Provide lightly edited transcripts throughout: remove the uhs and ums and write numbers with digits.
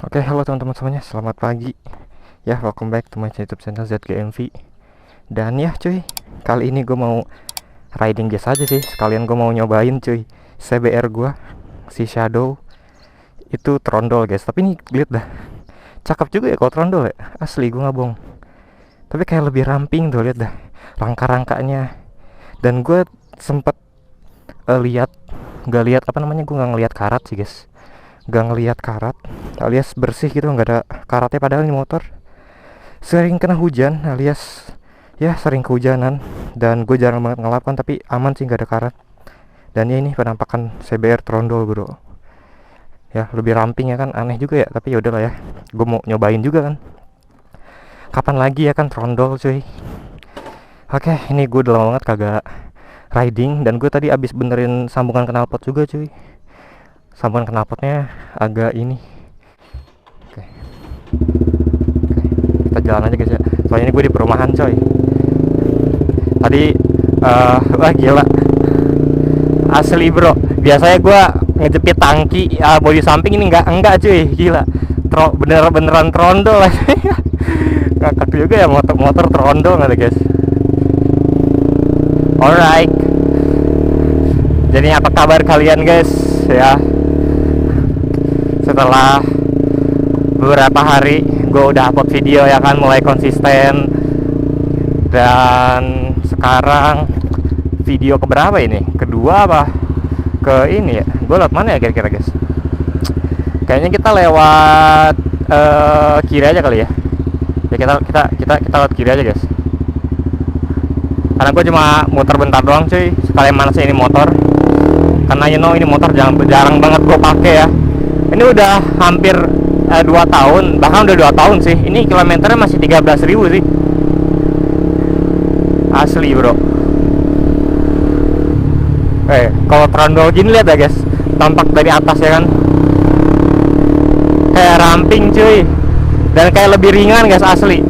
Oke, halo teman-teman semuanya, selamat pagi. Ya, welcome back to my YouTube channel ZGMV. Dan ya cuy, kali ini gue mau riding gas aja sih. Sekalian gue mau nyobain cuy CBR gue, si Shadow. Itu trondol guys, tapi ini lihat dah, cakep juga ya kalau trondol ya. Asli gue nggak bohong. Tapi kayak lebih ramping tuh, lihat dah rangka-rangkanya. Dan gue sempet lihat, nggak lihat apa namanya, gue nggak ngeliat karat sih guys, nggak ngeliat karat alias bersih gitu, nggak ada karatnya. Padahal ini motor sering kena hujan alias ya sering kehujanan, dan gue jarang banget ngelap kan, tapi aman sih, nggak ada karat. Dan ya ini penampakan CBR trondol bro, ya lebih ramping ya kan, aneh juga ya, tapi ya udahlah ya, gue mau nyobain juga kan, kapan lagi ya kan trondol cuy. Oke, ini gue udah lama banget kagak riding, dan gue tadi abis benerin sambungan knalpot juga cuy. Sambungan knalpotnya agak ini. Oke, kita jalan aja guys ya, soalnya ini gue di perumahan coy. Tadi wah gila, asli bro, biasanya gue ngejepit tangki bodi samping, ini enggak cuy, gila. Beneran trondol aja. Ngakak juga ya, motor trondol nggak guys. Alright, jadi apa kabar kalian guys ya? Setelah beberapa hari gue udah upload video ya kan, mulai konsisten. Dan sekarang video keberapa ini? Kedua apa? Ke ini ya, gue lewat mana ya kira-kira guys? Kayaknya kita lewat kiri aja kali ya. Ya kita lewat kiri aja guys, karena gue cuma muter bentar doang cuy, sekalian manasin ini motor. Karena ini motor jarang banget gue pakai ya. Ini udah hampir 2 tahun, bahkan udah 2 tahun sih. Ini kilometernya masih 13.000 sih, asli bro. Kalau trondol gini lihat ya guys, tampak dari atas ya kan, kayak ramping cuy, dan kayak lebih ringan guys, asli.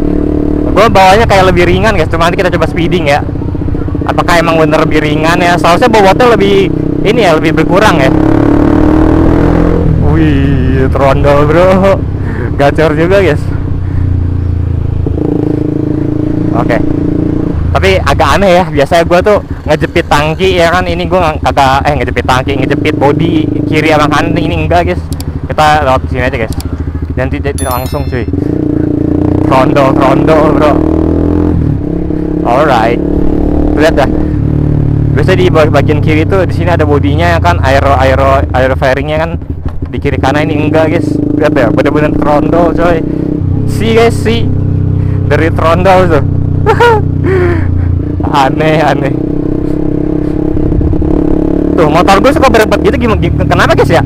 Gue bawanya kayak lebih ringan guys, cuma nanti kita coba speeding ya. Apakah emang bener lebih ringan ya? Soalnya bobotnya lebih ini ya, lebih berkurang ya. Wih, trondol bro, gacor juga guys. Oke, tapi agak aneh ya, biasanya gue tuh ngejepit tangki ya kan, ini gue kagak ngejepit tangki, ngejepit bodi kiri sama kanan, ini enggak guys. Kita lewat sini aja guys, nanti langsung cuy. Trondol bro. Alright, lihat dah. Biasanya di bagian kiri tuh, di sini ada bodinya ya kan, aero fairingnya kan di kiri kanan, ini enggak guys. Lihat ya, bener-bener trondol coy. Guys, dari trondol tuh. aneh. Tuh motor gue suka berebet gitu, gimana? Kenapa guys ya?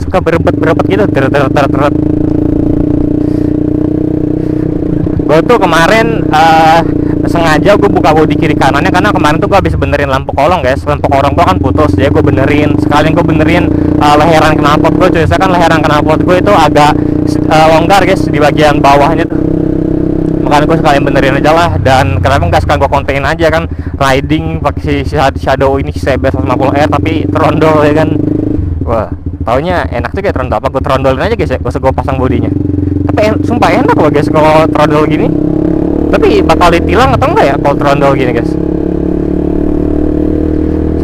Suka berebet gitu, teret. Gue tuh kemarin sengaja gue buka bodi kiri kanannya, karena kemarin tuh gue habis benerin lampu kolong guys. Lampu kolong gue kan putus, jadi gue benerin. Sekalian gue benerin leheran knalpot gue cuy. Saya kan leheran knalpot gue itu agak longgar guys di bagian bawahnya tuh, makanya gue sekalian benerin aja lah. Dan kenapa nggak sekalian gue kontenin aja kan, riding pakai si Shadow ini, si CB 150R tapi trondol ya kan. Wah, taunya enak juga ya trondol. Apa gue trondolin aja guys ya, gak usah gue pasang bodinya. Tapi sumpah enak loh guys kalau trondol gini. Tapi bakal ditilang atau enggak ya kalau trondol gini guys?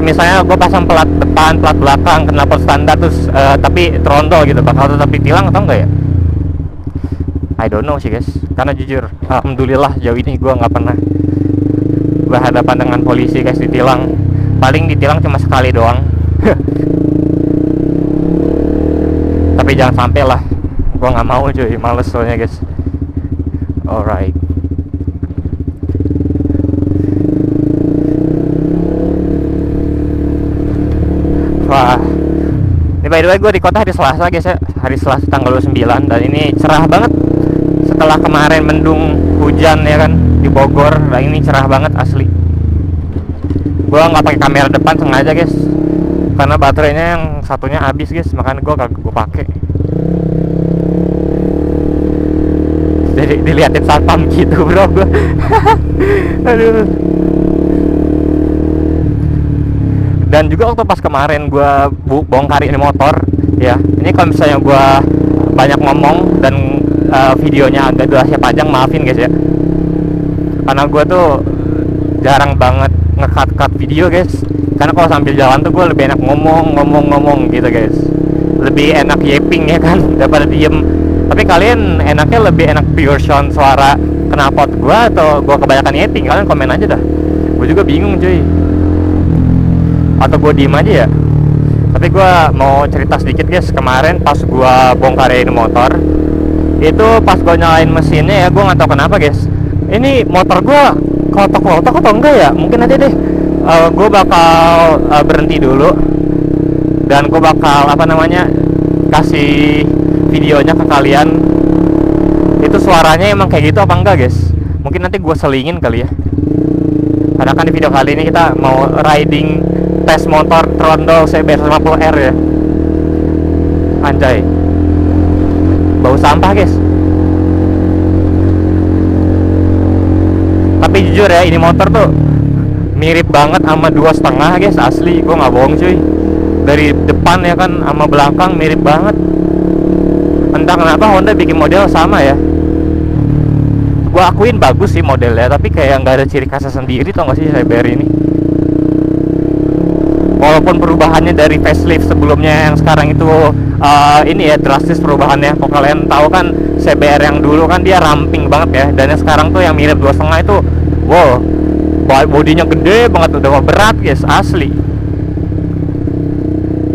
Misalnya gue pasang plat depan, plat belakang, knalpot standar terus tapi trondol gitu, bakal tetap ditilang atau enggak ya? I don't know sih guys, karena jujur alhamdulillah jauh ini gue nggak pernah berhadapan dengan polisi guys, ditilang. Paling ditilang cuma sekali doang. Tapi jangan sampai lah, gue nggak mau cuy, males soalnya guys. Alright, wah, ini by the way gue di kota hari Selasa guys ya, hari Selasa tanggal 29. Dan ini cerah banget setelah kemarin mendung hujan ya kan di Bogor. Nah ini cerah banget asli. Gue nggak pakai kamera depan sengaja guys, karena baterainya yang satunya habis guys, makanya gue pakai. Jadi diliatin satpam gitu bro gue. Aduh. Dan juga waktu pas kemarin gue bongkar ini motor, Ya, ini kalau misalnya gue banyak ngomong dan videonya agak durasi panjang, maafin guys ya. Karena gue tuh jarang banget nge-cut video guys. Karena kalau sambil jalan tuh gue lebih enak ngomong gitu guys. Lebih enak yapping ya kan daripada diem. Tapi kalian enaknya lebih enak pure sound suara knalpot gue atau gue kebanyakan yapping? Kalian komen aja dah. Gue juga bingung cuy. Atau gue diem aja ya. Tapi gue mau cerita sedikit guys. Kemarin pas gue bongkarin motor, itu pas gue nyalain mesinnya ya, gue nggak tahu kenapa guys, ini motor gue klotok atau enggak ya. Mungkin aja deh gue bakal berhenti dulu, dan gue bakal kasih videonya ke kalian. Itu suaranya emang kayak gitu apa enggak guys? Mungkin nanti gue selingin kali ya. Karena kan di video kali ini kita mau riding tes motor Trondol CBR 150R ya. Anjay, bau sampah guys. Tapi jujur ya, ini motor tuh mirip banget sama 2,5 guys, asli, gue nggak bohong cuy. Dari depan ya kan sama belakang mirip banget. Entah kenapa Honda bikin model sama ya. Gue akuin bagus sih modelnya, tapi kayak nggak ada ciri khasnya sendiri, tau gak sih CBR ini. Walaupun perubahannya dari facelift sebelumnya yang sekarang itu ini ya drastis perubahannya. Kalau kalian tahu kan CBR yang dulu kan dia ramping banget ya, dan yang sekarang tuh yang mirip 2,5 itu wow, bodinya gede banget, udah berat guys, asli.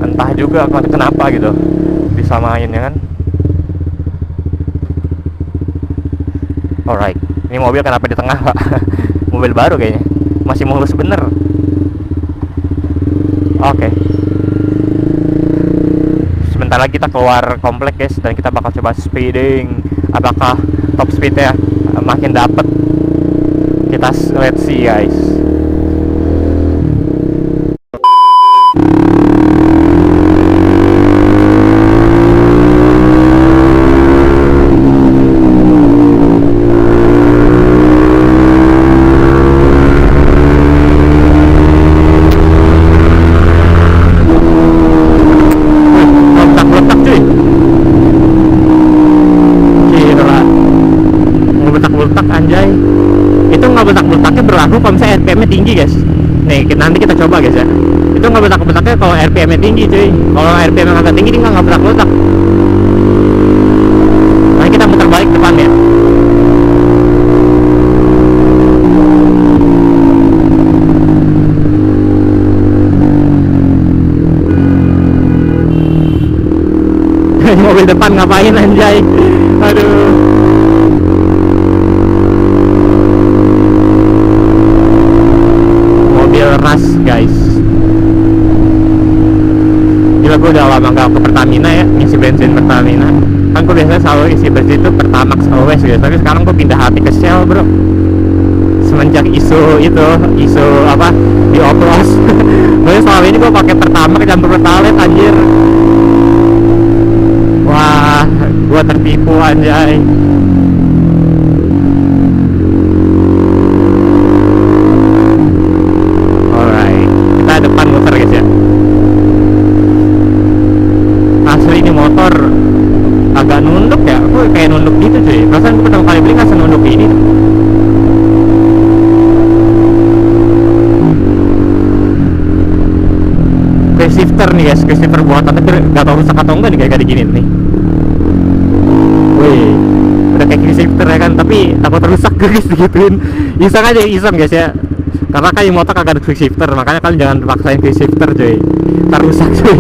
Entah juga kenapa gitu disamain ya kan. Alright, ini mobil kenapa di tengah pak? Mobil baru kayaknya, masih mulus bener. Oke. Sebentar lagi kita keluar komplek guys, dan kita bakal coba speeding. Apakah top speednya makin dapet? Kita let's see guys. Anjay, itu nggak betak-betaknya berlaku kalau misalnya RPM-nya tinggi guys. Nih nanti kita coba guys ya. Itu nggak betak-betaknya kalau RPM-nya tinggi cuy. Kalau RPM-nya agak tinggi dia nggak betak-betak. Nah kita muter balik depannya. Mobil depan ngapain anjay? Aduh. Ras guys, gila gue udah lama gak ke Pertamina ya, ngisi bensin Pertamina. Kan gue biasanya selalu isi bensin itu Pertamax always guys, tapi sekarang gue pindah hati ke Shell bro. Semenjak isu apa dioplos. Gue selama ini gue pakai Pertamax campur Pertalite anjir. Wah, gue tertipu anjay. Depan muter guys ya. Asli ini motor agak nunduk ya, gue kayak nunduk gitu cuy. Perasaan gue pertama kali beli nggak senunduk ini. Quick shifter nih guys, quick shifter buatan, tapi gak tau rusak atau enggak nih kayak gini nih. Wih, udah kayak quick shifter ya kan, tapi takut rusak guys digituin. Iseng aja, iseng guys ya. Karena kan yang motor kagak ada quick shifter, makanya kalian jangan paksain quick shifter cuy, ntar rusak cuy.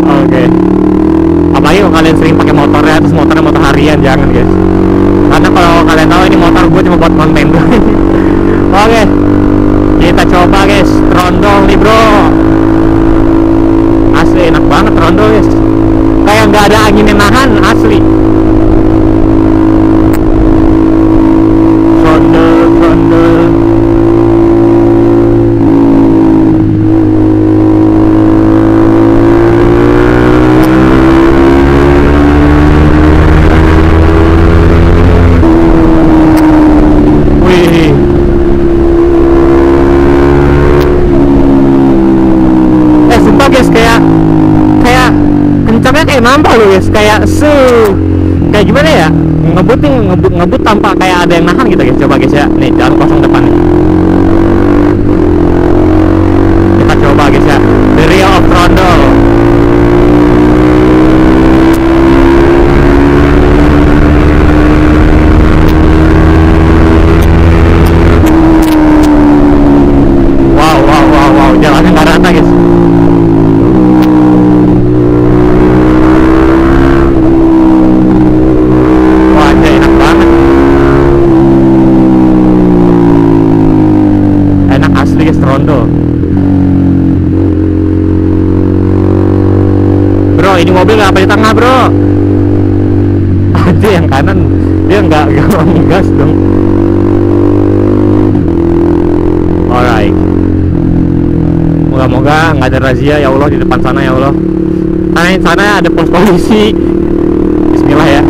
Oke. Apalagi kalau kalian sering pakai motornya, terus motornya motor harian, jangan guys. Karena kalau kalian tahu ini motor gue cuma buat konten. Oke, kita coba guys, Trondol nih bro. Asli enak banget Trondol guys, kayak nggak ada angin yang nahan, asli. Trondol. Guys, kayak nambah loh guys, kayak kayak gimana ya, ngebut tanpa kayak ada yang nahan gitu guys. Coba guys ya, nih jalan kosong depan nih. Kita coba guys ya, the real off throttle. Wow, jalannya nggak rata guys. Rondo. Bro, ini mobil nggak apa di tengah bro. Ada yang kanan, dia nggak gas dong. Alright. Moga-moga nggak ada razia ya Allah di depan sana ya Allah. Karena sana ada pos polisi. Bismillah ya.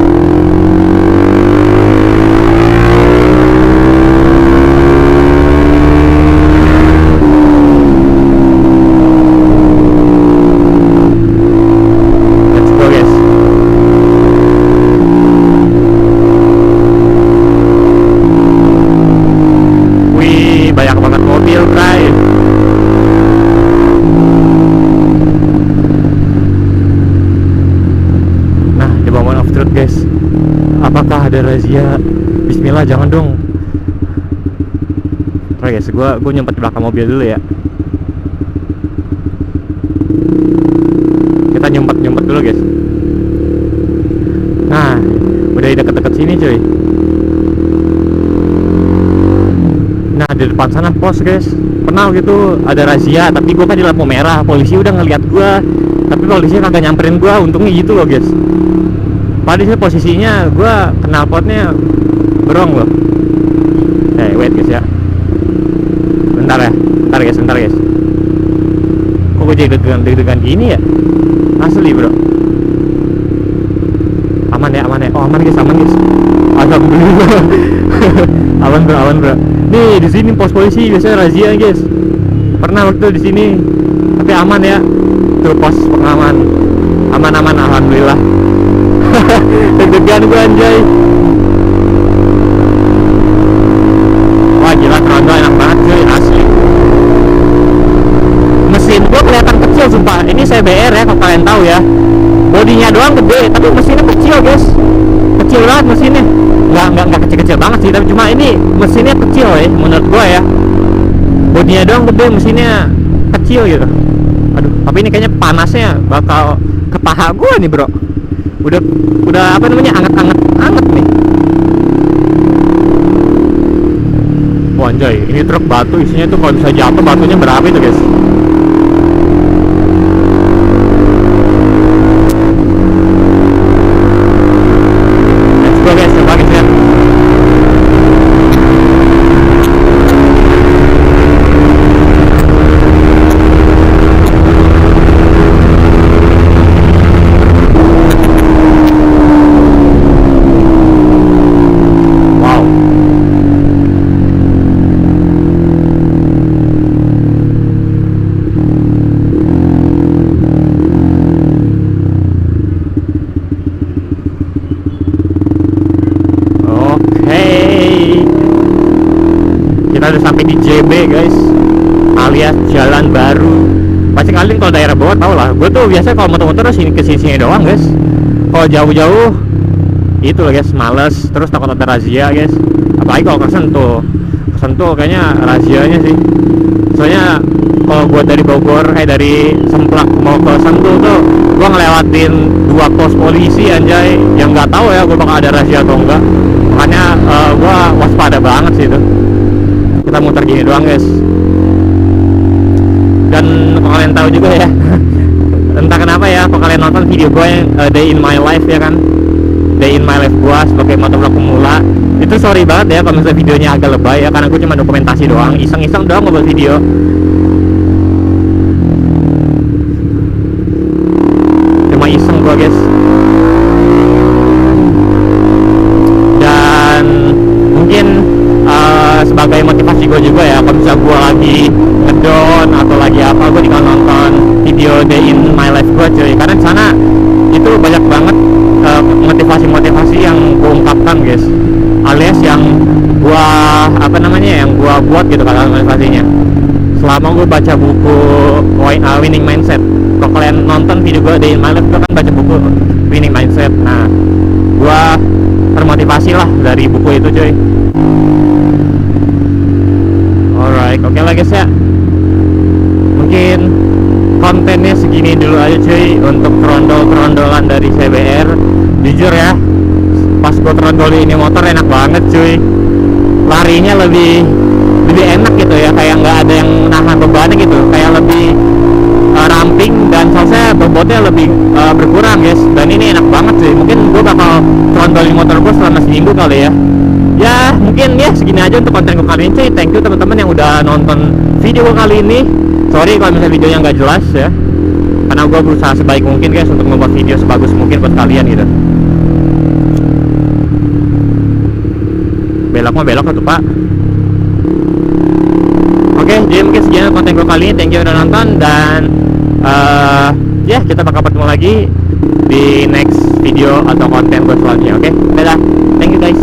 Guys, apakah ada razia? Bismillah, jangan dong. Oke guys, gue nyempet di belakang mobil dulu ya. Kita nyempet dulu guys. Nah, udah di deket-deket sini cuy. Nah, di depan sana pos guys. Kenal gitu, ada razia. Tapi gue kan di lampu merah, polisi udah ngeliat gue. Tapi polisinya kagak nyamperin gue, untungnya gitu loh guys. Padahal posisinya gue knalpotnya berong loh. Wait guys ya. Bentar guys. Kok gue jadi deg-degan gini ya? Asli bro. Aman ya. Oh aman guys. Alhamdulillah. aman bro. Nih di sini pos polisi biasanya razia guys. Pernah waktu di sini. Tapi aman ya. Tuh pos pengaman. Aman alhamdulillah. Deg-degan gue anjay. Wah gila, Rondo enak banget cuy, asli. Mesin gue kelihatan kecil sumpah. Ini CBR ya, kalau kalian tahu ya. Bodinya doang gede, tapi mesinnya kecil guys. Kecil banget mesinnya. Nggak kecil-kecil banget sih, tapi cuma ini mesinnya kecil ya, menurut gue ya. Bodinya doang gede, mesinnya kecil gitu. Aduh, tapi ini kayaknya panasnya bakal ke paha gue nih bro. Udah apa namanya, anget nih. Wah anjay, ini truk batu isinya tuh kalau bisa jatuh batunya berapa itu guys. Let's go guys, coba guys ya. Kita udah sampai di JB guys, alias Jalan Baru. Pasti kalian kalau daerah bawah tau lah. Gue tuh biasanya kalau motor-motor sini ke sini doang guys. Kalau jauh-jauh itu loh guys, males. Terus takut ada razia guys. Apalagi kalau kesentuh kayaknya razianya sih. Soalnya kalau gue dari Bogor dari Semplak mau ke Sentul tuh gue ngelewatin 2 pos polisi anjay, yang nggak tahu ya gue bakal ada razia atau enggak. Makanya gue waspada banget sih itu. Kita muter gini doang guys. Dan kalau kalian tahu juga ya, entah kenapa ya, kalau kalian nonton video gue yang Day in My Life ya kan, Day in My Life gue sebagai motovlog pemula, itu sorry banget ya kalau misalnya videonya agak lebay ya, karena gue cuma dokumentasi doang, iseng-iseng doang ngebuat video. Cuma iseng gue guys. Dan mungkin sebagai motivasi gue juga ya, kalau misalnya gue lagi ngedown atau lagi apa, gue tinggal nonton video Day in My Life gue cuy, karena di sana itu gue baca buku Winning Mindset. Kalau kalian nonton video gue Day in My Life, gue kan baca buku Winning Mindset. Nah, gue termotivasi lah dari buku itu cuy. Alright, oke lah guys ya, mungkin kontennya segini dulu aja cuy untuk kerondol-kerondolan dari CBR. Jujur ya, pas gue kerondol ini motor enak banget cuy, larinya lebih enak gitu ya, kayak nggak ada yang nahan bebannya gitu, kayak lebih ramping dan soalnya bobotnya lebih berkurang guys. Dan ini enak banget sih. Mungkin gue bakal kerondolin motor gue selama seminggu kali ya. Ya mungkin ya segini aja untuk konten gue kali ini cuy. Thank you teman-teman yang udah nonton video gue kali ini. Sorry kalau misalnya videonya nggak jelas ya, karena gue berusaha sebaik mungkin guys untuk membuat video sebagus mungkin buat kalian gitu. Belok mah belok tuh pak. Oke, jadi mungkin sekian konten gue kali ini. Thank you udah nonton, dan ya kita bakal ketemu lagi di next video atau konten gue selanjutnya. Oke, dadah, thank you guys.